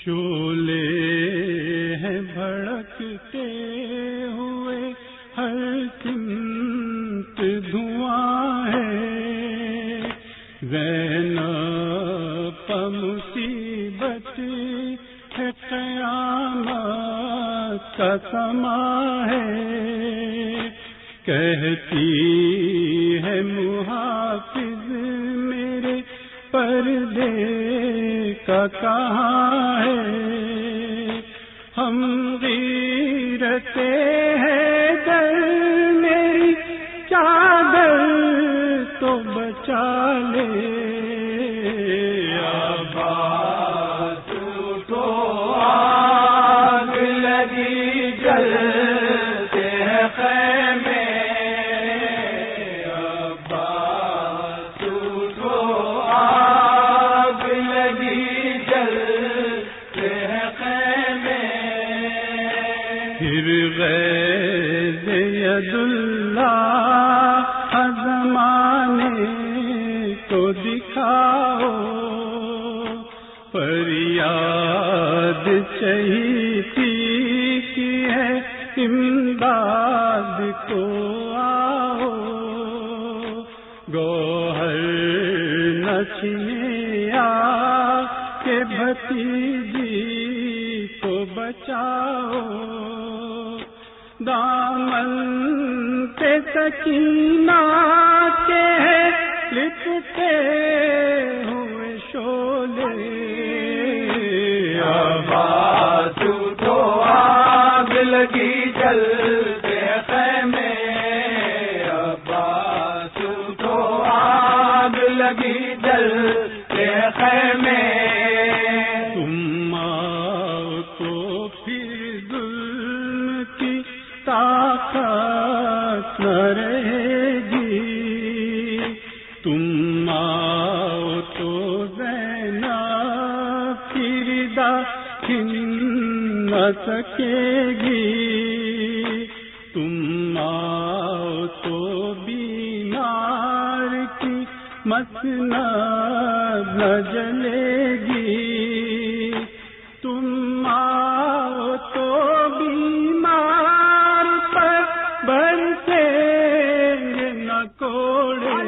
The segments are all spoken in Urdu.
شعلے ہیں بھڑکتے ہوئے، ہر سمت دھواں ہے، زینب پہ مصیبت ہے، قیامت کا سما ہے، کہتی ہے محافظ میرے پردے کا کہاں ہے، ہم غیرتے ہیں در میری چادر تو بچا لے، عباس اٹھو آگ لگی جلتے ہیں خیمے، عباس اٹھو آگ لگی جلتے ہیں خیمے، پھر غیظ ید اللہ زمانے کو دکھاؤ، فریاد چہیتی کی ہے، امداد کو آؤ، گوہر نہ چھنے آ کے بھتیجی کو بچاؤ، دامن پہ سکینہ کے ہے لپٹے ہوئے شعلے، عباس اٹھو آگ لگی جلتے ہیں خیمے، عباس اٹھو آگ لگی جلتے ہیں خیمے، تم آؤ تو پھر ظلم کی طاقت نہ رہے گی، تم آؤ تو زینب کی ردا کھل نہ سکے گی، تم آؤ تو بیمار کی مسند نہ جلے گی، تم آؤ تو بیمار پر برسے نہ کوڑے،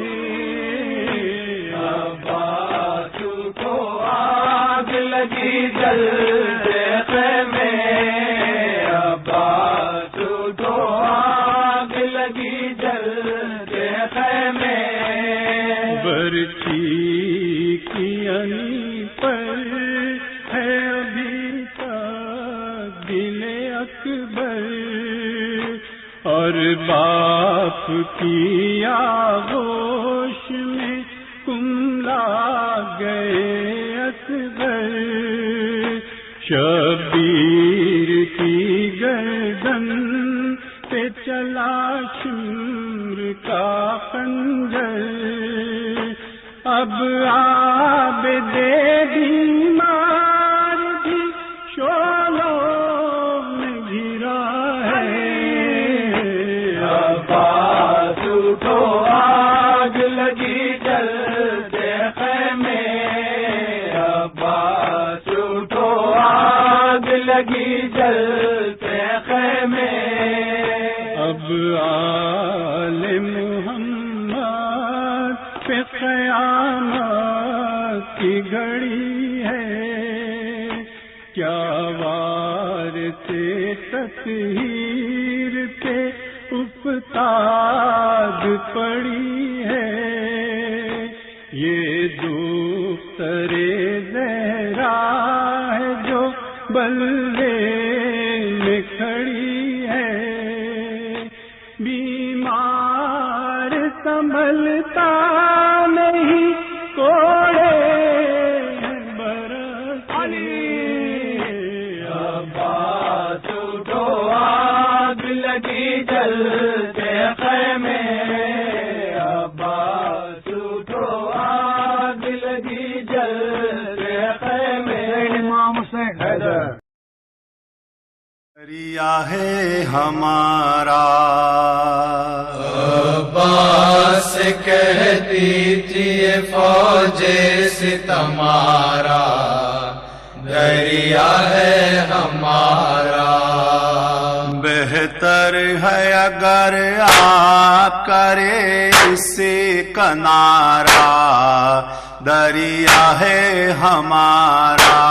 عباس اٹھو آگ لگی جلتے خیمے، عباس اٹھو آگ لگی جلتے خیمے، برچی کی انی پر ہے ابھی تک دل اکبر، اور باپ کی آغوش میں کملا گئے اصغر، شبیر کی گردن پہ چلا شمر کا خنجر، اب عابد بیمار بھی شعلوں میں گرا ہے، عباس اٹھو آگ لگی جلتے خیمے، عباس اٹھو آگ لگی جلتے خیمے، اب آل محمد پہ قیامت کی گھڑی ہے، کیا وار سے تطہیر پہ افتاد پڑی ہے، یہ دختر زہرا ہے جو بلے میں کھڑی ہے، بیمار سنبھلتا نہیں کوڑے برسے، عباس اٹھو آگ لگی جلتے خیمے، عباس اٹھو آگ لگی جلتے خیمے، امام حسین حیدر، دریا ہے ہمارا عباس کہتی تھی یہ فوج ستمارا، دریا ہے ہمارا، بہتر ہے اگر آپ کرے اس سے کنارہ، دریا ہے ہمارا۔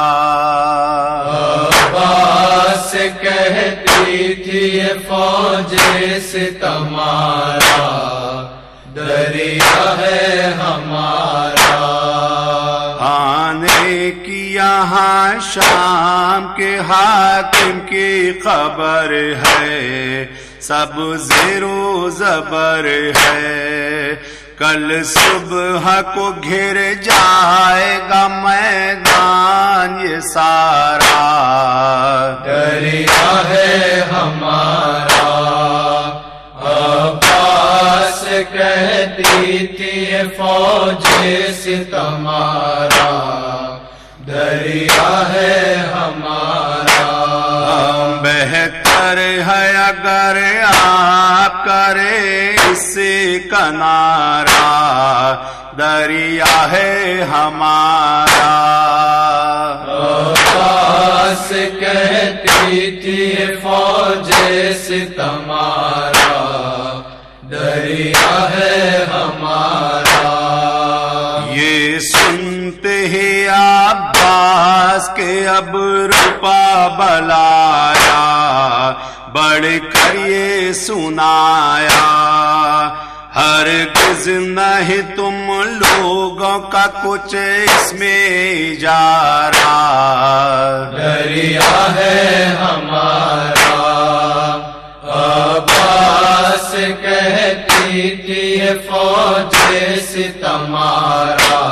عباس کہتی تھی یہ فوج ستمارا، دریا ہے ہمارا۔ آنے کی یہاں شام کے حاکم کی خبر ہے، سب زیر و زبر ہے، کل صبح کو گھر جائے گا میدان یہ سارا، دریا ہے ہمارا۔ عباس کہتی تھی یہ فوج ستمارا، دریا ہے ہمارا۔ بہتر ہے اگر آپ کرے اس سے کنارہ، دریا ہے ہمارا۔ عباس کہتی تھی فوج ستمارا، دریا ہے ہمارا۔ یہ سنتے ہی عباس کے اب روپا بلایا، بڑھ کر یہ سنایا، ہرگز نہیں تم لوگوں کا کچھ اس میں اجارہ، دریا ہے ہمارا۔ عباس کہتی تھی فوج ستمارا،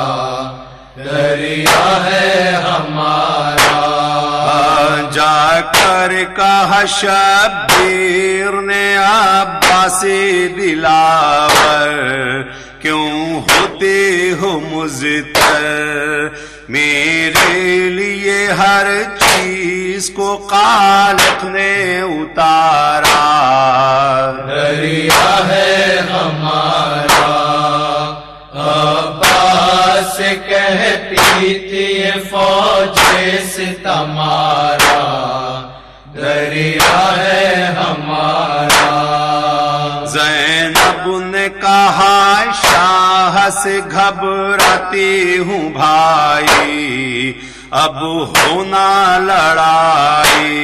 دریا ہے ہمارا۔ جا کر کہا شبیر نے عباسی دلاور، کیوں ہوتے ہو مضطر، میرے لیے ہر چیز کو خالق نے اتارا، دریا ہے ہمارا۔ عباس کہتی تھی فوج ستمارا، دریا ہے ہمارا۔ زینب نے کہا شاہ سے گھبراتی ہوں بھائی، اب ہونا لڑائی،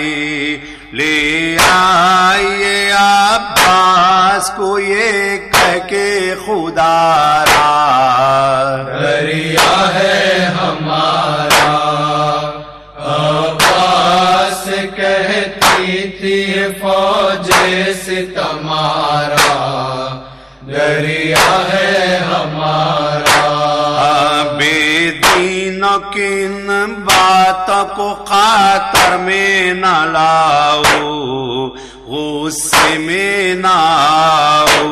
لے آئیے عباس کو یہ کہہ کے خدا را، دریا ہے ہمارا۔ عباس کہتی تھی فوج ستمارا، دریا ہے ہمارا۔ بے دینوں کی ان باتوں کو خاطر میں نہ لاؤ، غصے میں نہ آؤ،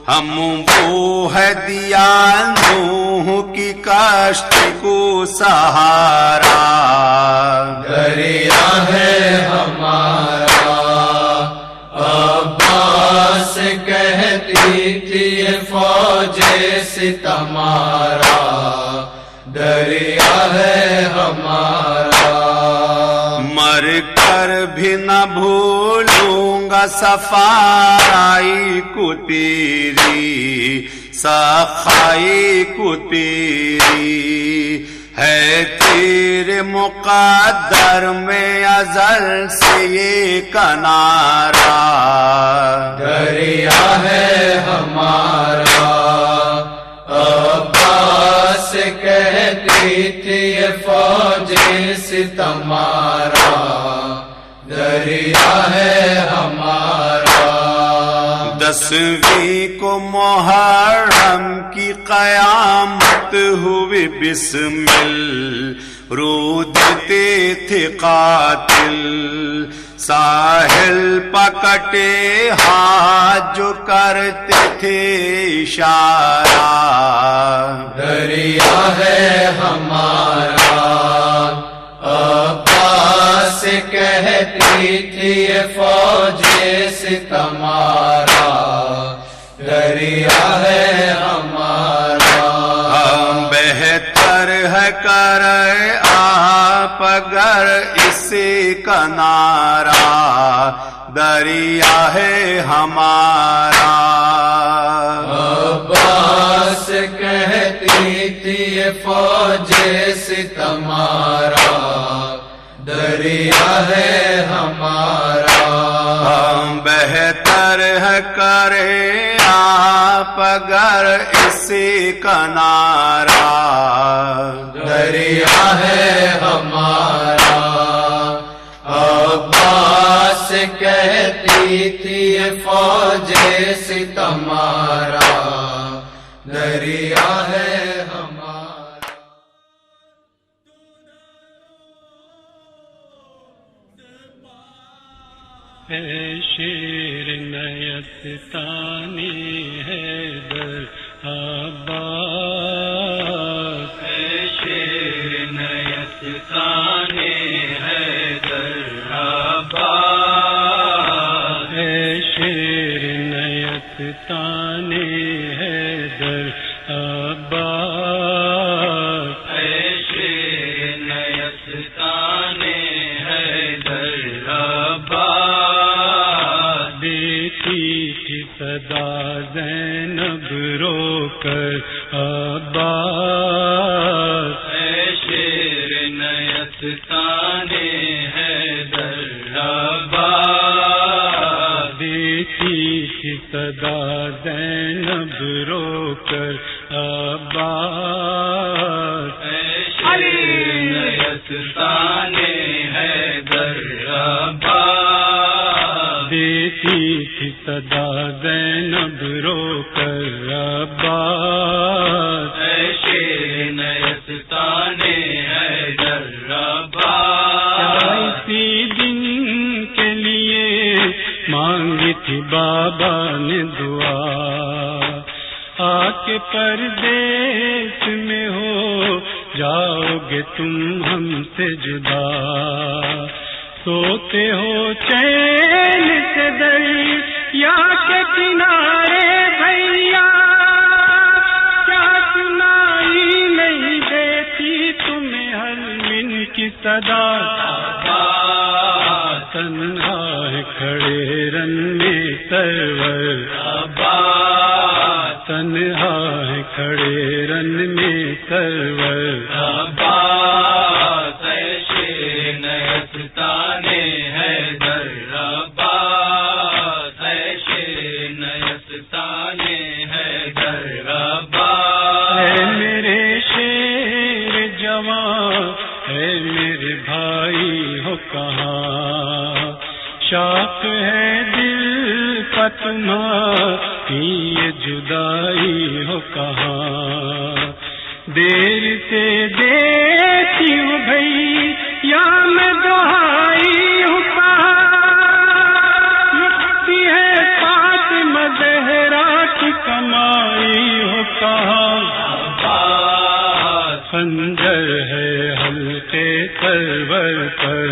ہم وہ ہے دیا نوح کی کشتی کو سہارا، دریا ہے ہمارا۔ عباس کہتی تھی فوج ستمارا، دریا ہے ہمارا۔ مر کر بھی نہ بھولوں گا صفائی کو تیری، سخائی کو تیری، ہے تیرے مقدر میں ازل سے یہ کنارہ، دریا ہے ہمارا۔ عباس کہتی تھی فوج ستمارا، دریا ہے ہمارا۔ 10ویں کو محرم کی قیامت ہوئی بسمل، رو دیتے تھے قاتل، ساحل پکٹے ہاتھ جو کرتے تھے اشارہ، دریا ہے ہمارا۔ عباس کہتی تھی فوج ستمارا، دریا ہے ہمارا۔ بہتر ہے کر آپ اگر اسی کا نعرہ دریا ہے ہمارا. عباس کہتی تھی یہ فوج ستمارا دریا ہے ہمارا. بہتر ہے کرے آپ اگر اسی کا نعرہ دریا ہے ہمارا. عباس کہتی تھی یہ فوج ستمارا دریا ہے ہمارا. اے شیر نیستانی حیدر آباد، اے شیر نیستانی حیدر آباد، اے شیر نیستانی حیدر آباد، اے شیر نیستانی حیدر آباد. دیتی تھی صدا زینب رو کر عباس، اے شیر نیستانی حیدر آباد. دیتی تھی صدا زینب رو کر عباس، اے شیر نیستانی حیدر آباد. دیتی تھی صدا زینب رو کر عباس، اے شیر نیستانی حیدر آباد. اسی دن کے لیے مانگی تھی بابا نے دعا، آ کے پردیس میں ہو جاؤ گے تم ہم سے جدا. سوتے ہو چین سے دریا کے کنارے بھیا، کیا سنائی نہیں دیتی تمہیں حلمن کی صدا. تنہا ہے کھڑے رن میں سرور، تنہا ہے کھڑے رن میں سرور. شاق ہے دل کا تمہاری یہ جدائی ہو کہاں. دیر سے دیتی ہوں بھائی یا میں دہائی ہوں کہاں. لکھتی ہے فاطمہ زہرا کی کمائی ہو کہاں. خنجر ہے حلقے سرور پر،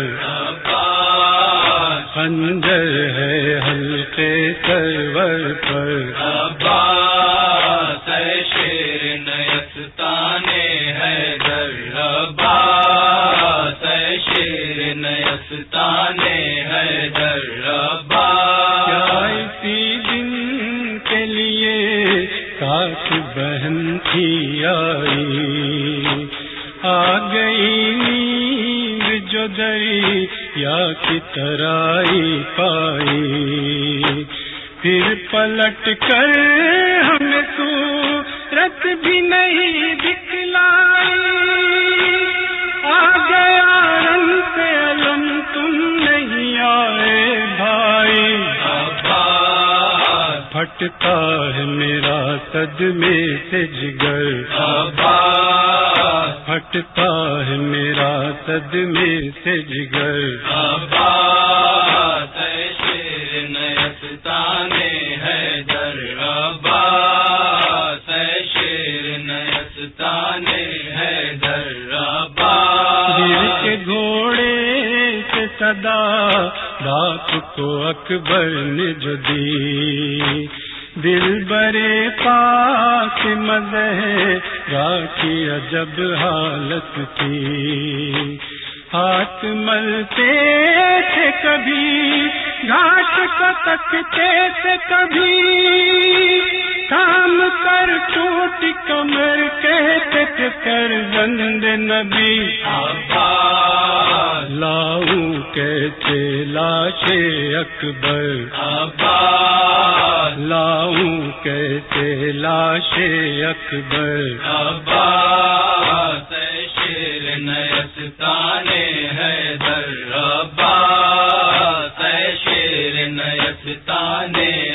خنجر ہے حلقے سرور پر. عباس اے شیر نیستانی حیدر عباس، اے شیر نیستانی حیدر عباس. کیا اسی دن کے لیے کاش بہن تھی آئی، آ گئی نیند جو دریا کی ترائی پائی. پھر پلٹ کر ہمیں صورت بھی نہیں دکھلائی. آ گیا رن سے علم تم نہیں آئے بھائی. پھٹتا ہے میرا صدمے سے جگر، پھٹتا ہے میرا صدمے سے جگر. عباس اے شیر نیستانی حیدر عباس، اے شیر نیستانی حیدر عباس. دل کے گھوڑے سے صدا رات کو اکبر نے جو دی، دل برے پاک مزہ راکی عجب حالت تھی. ہاتھ ملتے تھے کبھی گھاٹ کو تکتے تھے کبھی تھام کر ٹوٹ کمر کہتے تھے فرزند نبی عباس لاؤں کیسے لاش اکبر عباس لاؤں کیسے لاش اکبر عباس شیر نیستان حیدر عباس شیر نیستان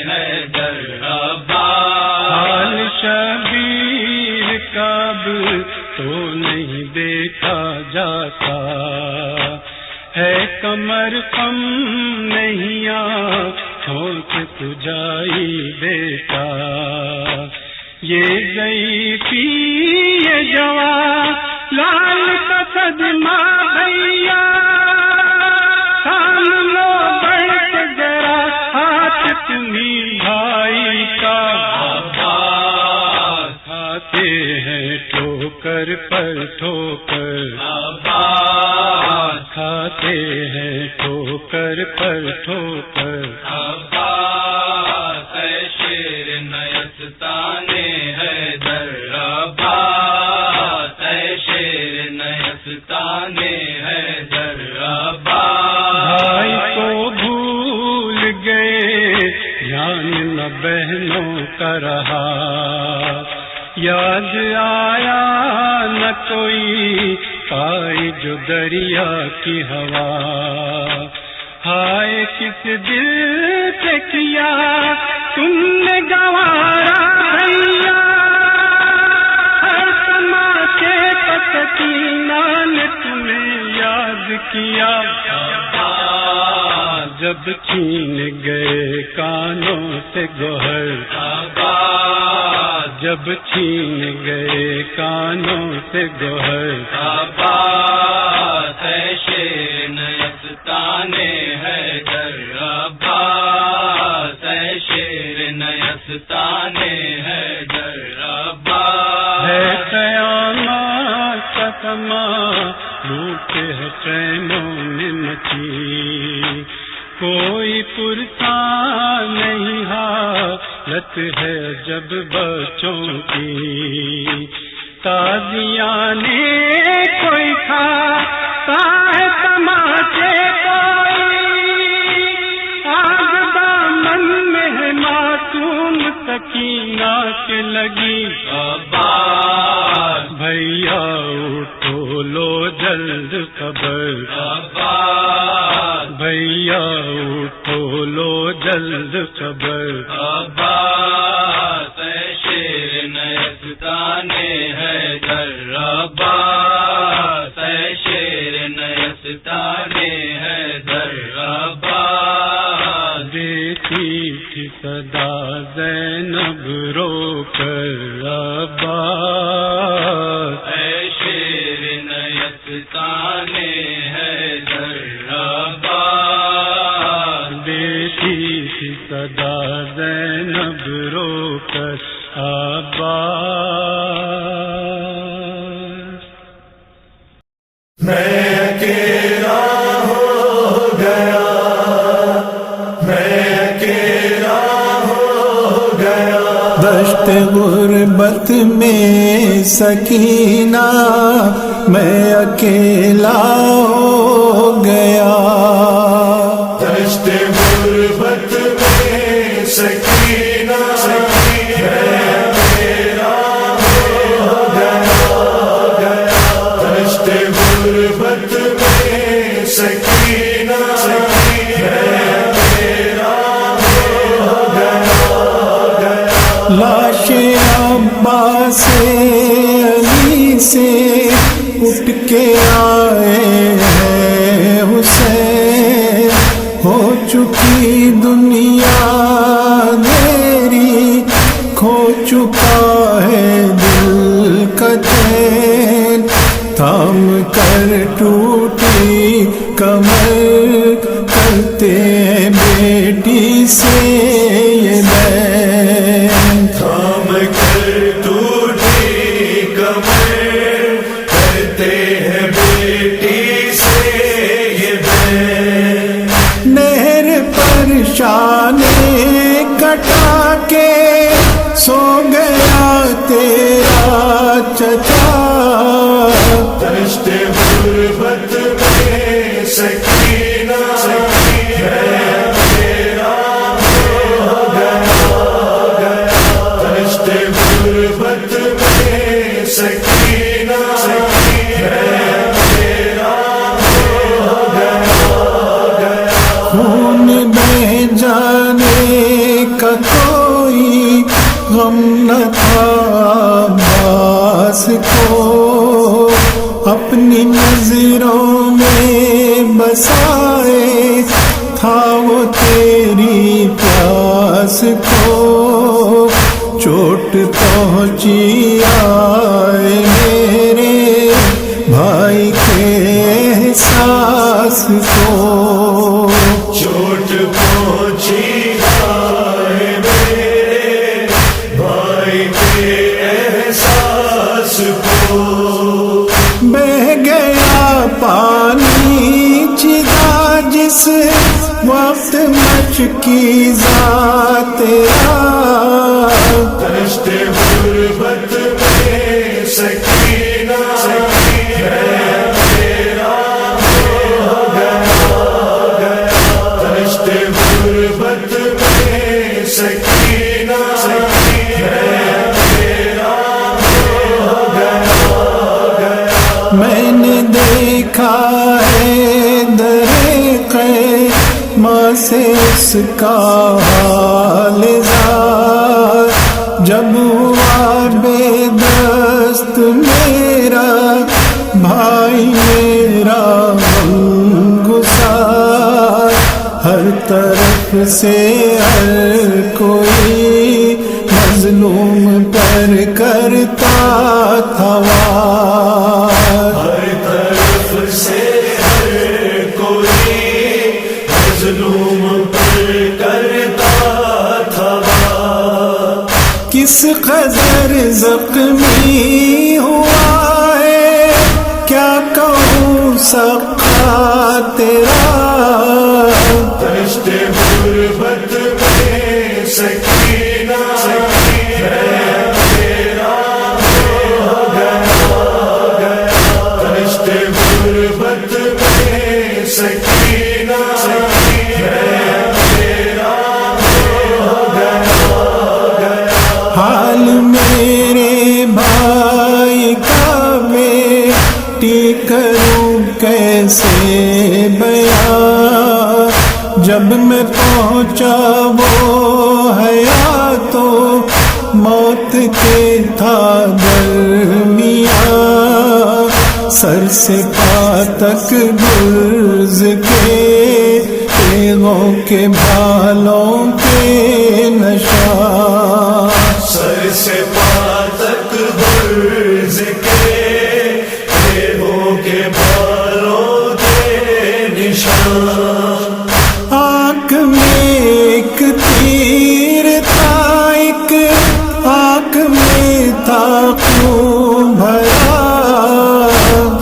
حیدر عباس حال شبیر کب تو نہیں دیکھا جاتا ہے کمر خم نہیں آنکھوں سے سجائی دیتا یہ ضعیفی یہ جوان لال کا صدمہ بھیا سام لو بڑھ کے ذرا ہاتھ تمہیں بھائی کا عباس کھاتے ہیں ٹھوکر پر ٹھوکر عباس کھاتے ہیں ٹھوکر پر ٹھوکر عباس شیر نیستان حیدر عباس شیر نیستان حیدر عباس بھائی کو بھول گئے جان نہ بہنوں کا رہا یاد آیا نہ کوئی پائی جو دریا کی ہوا ہائے کس دل سے کیا تم نے گوارا بھیا ہر تماشے کا سکینہ نے تمہیں یاد کیا جب چھین گئے کانوں سے گوہر جب چھین گئے کانوں سے گوہر عباس شیر نیستان حیدر عباس شیر نیستان حیدر عباس ہے قیامت کا سما لوٹ ہے چینوں میں مچی کوئی پرسان نہیں حالت ہے جب بچوں کی تازیانے کوئی کھاتا ہے تماچے کوئی آگ دامن میں ہے معصوم سکینہ کے لگی عباس بھیا اٹھو لو جلد خبر عباس بھیا اٹھو لو جلد خبر عباس شیر نیستان حیدر عباس شیر نیستان حیدر عباس دیتی تھی صدا زینب رو کر عباس شیر نیستان حیدر عباس دیتی تھی صدا زینب رو کر عباس میں اکیلا ہو گیا میں اکیلا ہو گیا دشت غربت میں سکینہ میں اکیلا ہو گیا دشت غربت میں سکینہ میں اکیلا ہو گیا دشت غربت میں سکینہ میں اکیلا ہو گیا لاش عباس علی سے اٹھ کے آئے ہیں حسین ہو چکی دنیا میری کھو چکا ہے دل کا چین تھام کر ٹوٹی کمر کرتے ہیں بیٹی سے یہ بین تھام کر ٹوٹی کمر کرتے ہیں بیٹی سے دشت غربت میں سکینہ ہے تیرا ہو گیا، دشت غربت میں سکینہ ہے تیرا ہو گیا، خون بہ جانے کا کوئی غم نہ تھا عباس کو، اپنی نظروں میں بسائے تھا وہ تیری پیاس کو، چوٹ پہنچی آئے میرے بھائی کے احساس کو، چوٹ پہنچی آئے میرے بھائی کے احساس کو، بہ گیا پانی چدا جس وقت مشکی ذات تیرا، دشت غربت میں سکینہ ہے تیرا ہو گیا، دشت غربت میں سکینہ ہے تیرا ہو گیا، میں نے دیکھا ہے درے قیمہ سے اس کا حال زار، جب ہوا بے دست میرا بھائی میرا غمگسار، ہر طرف سے ہر کوئی مظلوم پر کرتا تھا وار، ہر طرف سے ہر کوئی مظلوم پر کرتا تھا وار، کس قدر زخمی ہوا ہے کیا کہوں سقا تیرا، دشت غربت میں سکینہ ہے تیرا ہو گیا، دشت غربت میں سکینہ ہے تیرا ہو گیا، حال میرے بھائی کا بیٹی کروں کیسے بیان، جب میں پہنچا وہ حیات تو موت کے تھا درمیان، سر سے پا تک گرز کے تیغوں کے بھالوں کے نشان، سر سے پا تک گرز کے تیغوں کے بھالوں کے نشان، آنکھ میں ایک تیر تھا ایک آنکھ میں تھا خون بھرا،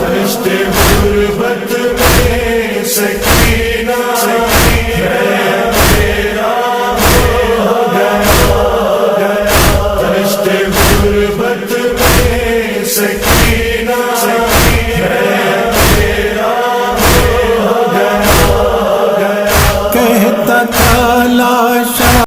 دشت غربت میں سکینہ ہے تیرا ہو گیا، دشت غربت میں سکینہ ہے تیرا ہو گیا، کہتا تھا لاشا